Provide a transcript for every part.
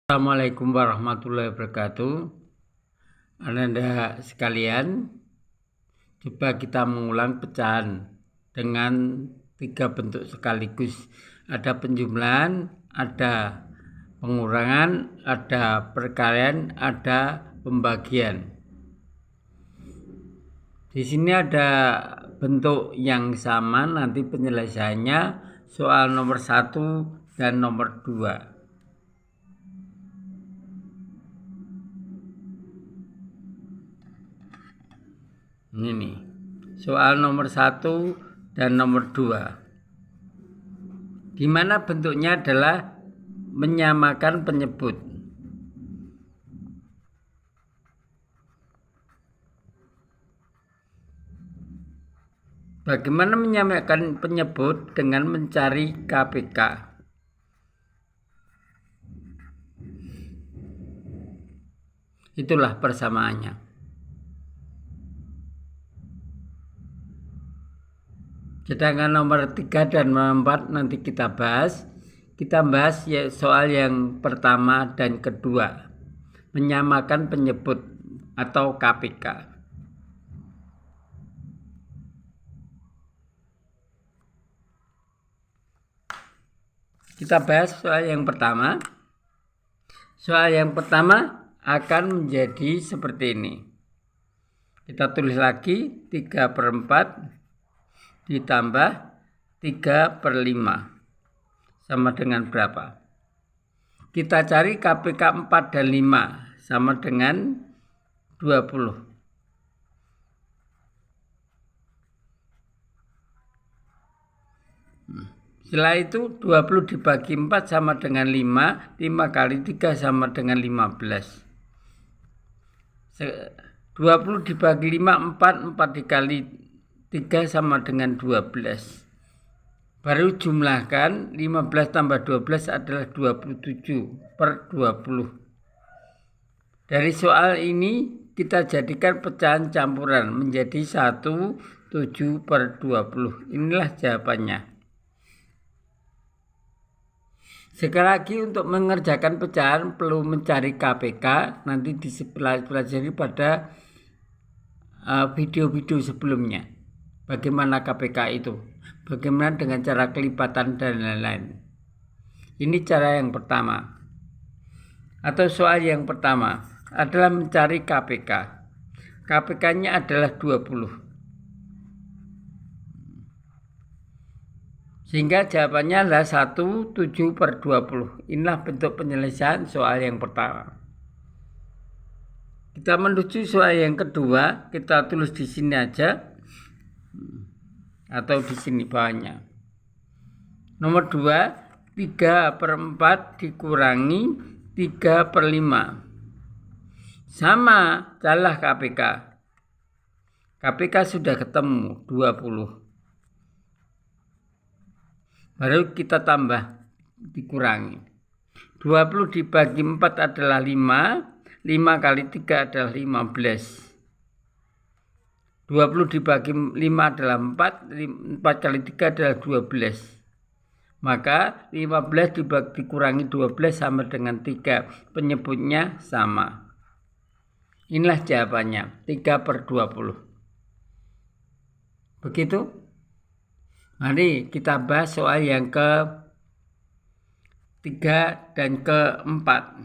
Assalamualaikum warahmatullahi wabarakatuh. Anda sekalian, coba kita mengulang pecahan dengan 3 bentuk sekaligus. Ada penjumlahan, ada pengurangan, ada perkalian, ada pembagian. Di sini ada bentuk yang sama, nanti penyelesaiannya soal nomor 1 dan nomor 2. Ini nih, soal nomor 1 dan nomor 2. Di mana bentuknya adalah menyamakan penyebut. Bagaimana menyamakan penyebut dengan mencari KPK? Itulah persamaannya. Sedangkan nomor 3 dan nomor 4 nanti kita bahas. Kita bahas soal yang pertama dan kedua. Menyamakan penyebut atau KPK. Kita bahas soal yang pertama. Soal yang pertama akan menjadi seperti ini. Kita tulis lagi 3/4 ditambah 3/5 sama dengan berapa? Kita cari KPK 4 dan 5 sama dengan 20. Setelah itu 20 dibagi 4 sama dengan 5, 5 kali 3 sama dengan 15. 20 dibagi 5, 4 dikali 3 sama dengan 12. Baru jumlahkan 15 tambah 12 adalah 27/20. Dari soal ini kita jadikan pecahan campuran menjadi 7/20. Inilah jawabannya. Sekali lagi untuk mengerjakan pecahan perlu mencari KPK, nanti dipelajari pada video-video sebelumnya. Bagaimana KPK itu? Bagaimana dengan cara kelipatan dan lain-lain? Ini cara yang pertama. Atau soal yang pertama adalah mencari KPK. KPK-nya adalah 20. Sehingga jawabannya adalah 7/20. Inilah bentuk penyelesaian soal yang pertama. Kita menuju soal yang kedua, kita tulis di sini aja. Atau di sini bawahnya. Nomor 2, 3/4 dikurangi 3/5. Sama, carilah KPK. KPK sudah ketemu 20. Baru kita tambah, dikurangi. 20 dibagi 4 adalah 5. 5 kali 3 adalah 15. 20 dibagi 5 adalah 4, 4 kali 3 adalah 12. Maka 15 dikurangi 12 sama dengan 3. Penyebutnya sama. Inilah jawabannya, 3/20. Begitu? Mari kita bahas soal yang ke-3 dan ke-4.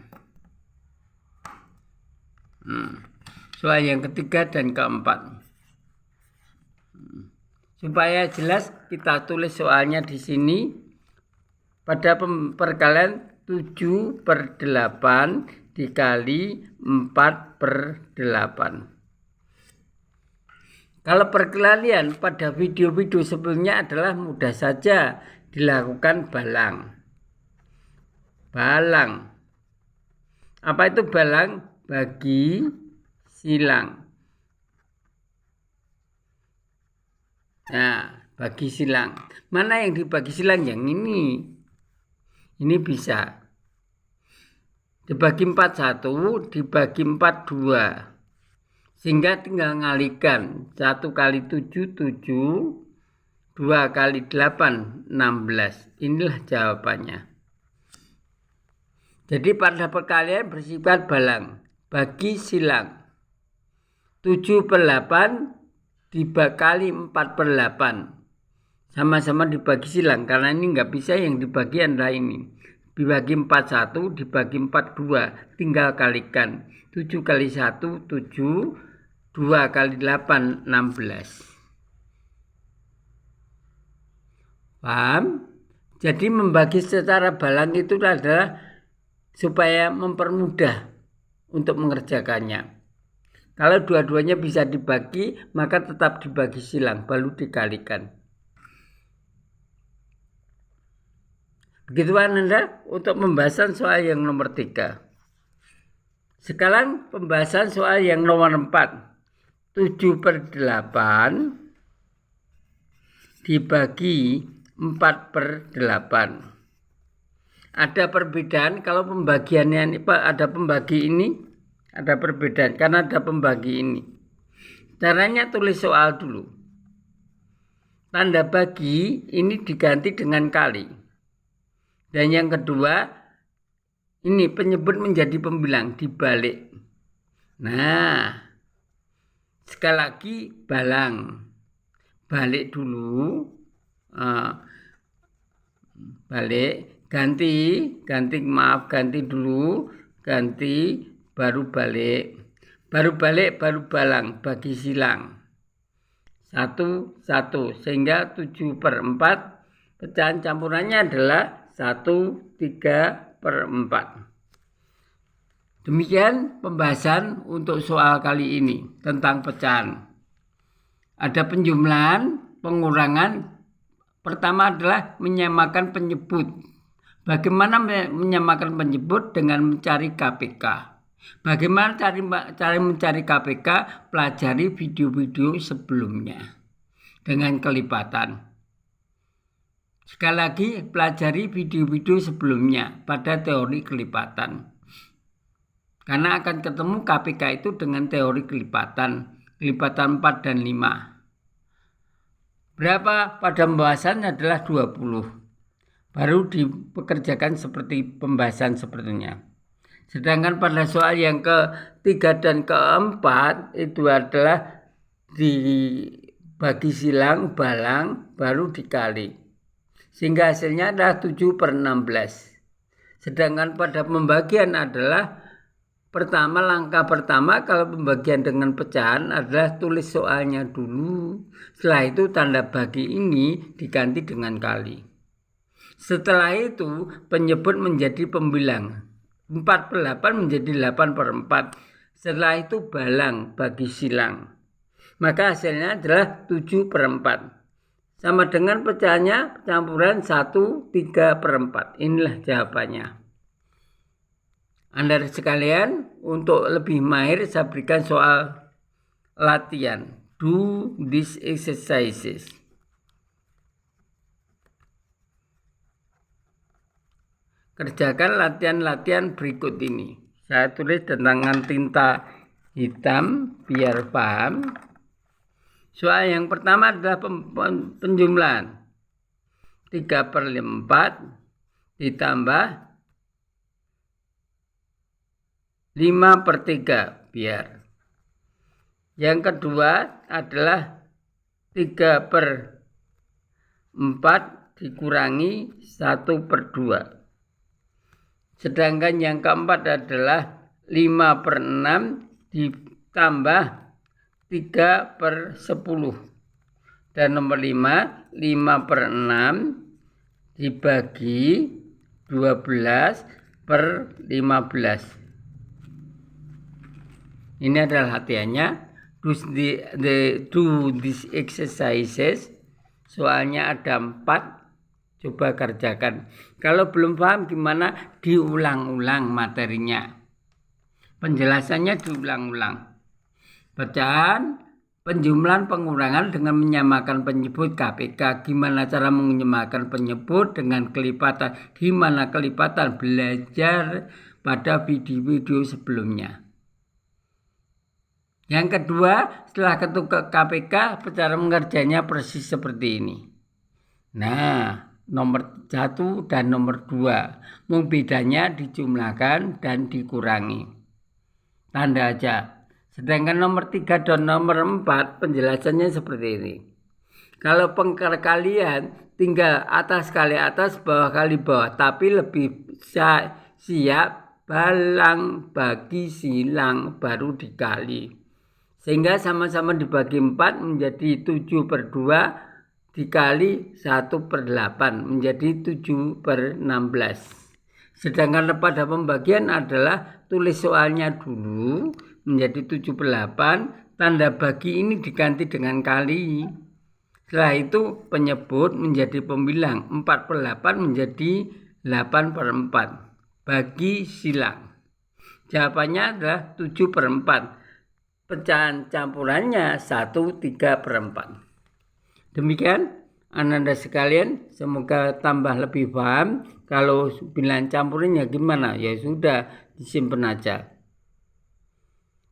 Soal yang ketiga dan keempat. Supaya jelas kita tulis soalnya di sini. Pada perkalian 7/8 dikali 4/8. Kalau perkalian pada video-video sebelumnya adalah mudah saja dilakukan balang. Balang. Apa itu balang? Bagi silang. Nah, bagi silang. Mana yang dibagi silang? Yang ini. Ini bisa. Dibagi 4 1, dibagi 4 2. Sehingga tinggal ngalikan. 1 kali 7, 7. 2 kali 8, 16. Inilah jawabannya. Jadi pada perkalian bersifat balang. Bagi silang. 7/8 dibagi 4/8. Sama-sama dibagi silang. Karena ini nggak bisa yang dibagi adalah ini. Dibagi 41, dibagi 42. Tinggal kalikan. 7 kali 1, 7. 2 kali 8, 16. Paham? Jadi membagi secara balang itu adalah supaya mempermudah untuk mengerjakannya. Kalau dua-duanya bisa dibagi, maka tetap dibagi silang, baru dikalikan. Begitu Anda untuk pembahasan soal yang nomor 3. Sekarang pembahasan soal yang nomor 4. 7/8 dibagi 4/8. Ada perbedaan kalau pembagiannya ini Pak, ada pembagi ini, ada perbedaan karena ada pembagi ini. Caranya tulis soal dulu. Tanda bagi ini diganti dengan kali. Dan yang kedua, ini penyebut menjadi pembilang dibalik. Nah, sekali lagi balang. Balik dulu. Balik. Ganti dulu, ganti, baru balik, baru balang, bagi silang, 1, sehingga 7/4, pecahan campurannya adalah 1, 3/4. Demikian pembahasan untuk soal kali ini tentang pecahan. Ada penjumlahan, pengurangan. Pertama adalah menyamakan penyebut. Bagaimana menyamakan penyebut dengan mencari KPK? Bagaimana cara mencari KPK? Pelajari video-video sebelumnya dengan kelipatan. Sekali lagi, pelajari video-video sebelumnya pada teori kelipatan. Karena akan ketemu KPK itu dengan teori kelipatan 4 dan 5. Berapa pada pembahasannya adalah 20. Baru dipekerjakan seperti pembahasan sepertinya. Sedangkan pada soal yang ke-3 dan ke-4 itu adalah dibagi silang, balang, baru dikali. Sehingga hasilnya adalah 7/16. Sedangkan pada pembagian adalah langkah pertama kalau pembagian dengan pecahan adalah tulis soalnya dulu. Setelah itu tanda bagi ini diganti dengan kali. Setelah itu penyebut menjadi pembilang. 4/8 menjadi 8/4. Setelah itu balang bagi silang. Maka hasilnya adalah 7/4. Sama dengan pecahannya campuran 1, 3/4. Inilah jawabannya. Anda sekalian, untuk lebih mahir saya berikan soal latihan. Do these exercises. Kerjakan latihan-latihan berikut ini. Saya tulis dengan tinta hitam biar paham. Soal yang pertama adalah penjumlahan. 3/4 ditambah 5/3 biar. Yang kedua adalah 3/4 dikurangi 1/2. Sedangkan yang keempat adalah 5/6 ditambah 3/10. Dan nomor 5/6 dibagi 12/15. Ini adalah latihannya. Do these exercises. Soalnya ada 4. Coba kerjakan. Kalau belum paham gimana, diulang-ulang materinya. Penjelasannya diulang-ulang. Pecahan, penjumlahan, pengurangan dengan menyamakan penyebut KPK. Gimana cara menyamakan penyebut dengan kelipatan? Gimana kelipatan? Belajar pada video-video sebelumnya. Yang kedua, setelah ketemu ke KPK, cara mengerjanya persis seperti ini. Nah, nomor 1 dan nomor 2. Mung bedanya dijumlahkan dan dikurangi. Tanda aja. Sedangkan nomor 3 dan nomor 4 penjelasannya seperti ini. Kalau perkalian tinggal atas kali atas, bawah kali bawah, tapi lebih siap balang bagi silang baru dikali. Sehingga sama-sama dibagi 4 menjadi 7/2 dikali 1/8 menjadi 7/16. Sedangkan pada pembagian adalah tulis soalnya dulu menjadi 7/8, tanda bagi ini diganti dengan kali. Setelah itu penyebut menjadi pembilang, 4/8 menjadi 8/4 bagi silang. Jawabannya adalah 7/4. Pecahan campurannya 1/3/4. Demikian Ananda sekalian, semoga tambah lebih paham. Kalau bilangan campurannya gimana? Ya sudah, disimpan aja.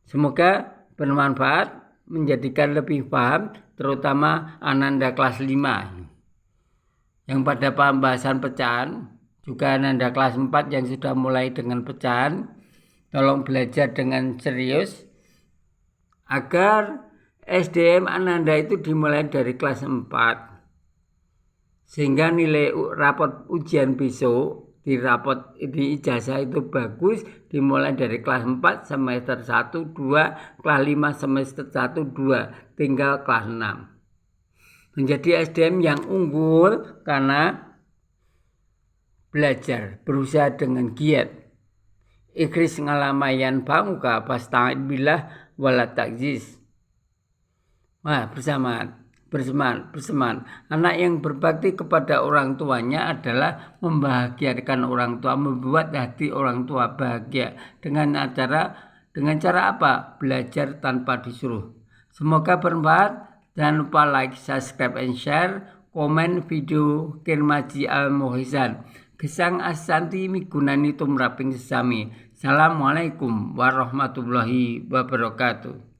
Semoga bermanfaat, menjadikan lebih paham, terutama Ananda kelas 5. Yang pada pembahasan pecahan, juga Ananda kelas 4 yang sudah mulai dengan pecahan, tolong belajar dengan serius agar SDM Ananda itu dimulai dari kelas 4. Sehingga nilai rapot ujian besok di ijazah itu bagus, dimulai dari kelas 4 semester 1, 2, kelas 5 semester 1, 2, tinggal kelas 6. Menjadi SDM yang unggul karena belajar, berusaha dengan giat. Ikhris ngalamayan banguka pasta'id billah wala takziz. Wah, bersemangat. Anak yang berbakti kepada orang tuanya adalah membahagiakan orang tua, membuat hati orang tua bahagia. Dengan cara apa? Belajar tanpa disuruh. Semoga bermanfaat. Jangan lupa like, subscribe, and share. Komen video Kirmaji Al-Muhizan. Gesang asanti migunani tumraping sesami. Assalamualaikum warahmatullahi wabarakatuh.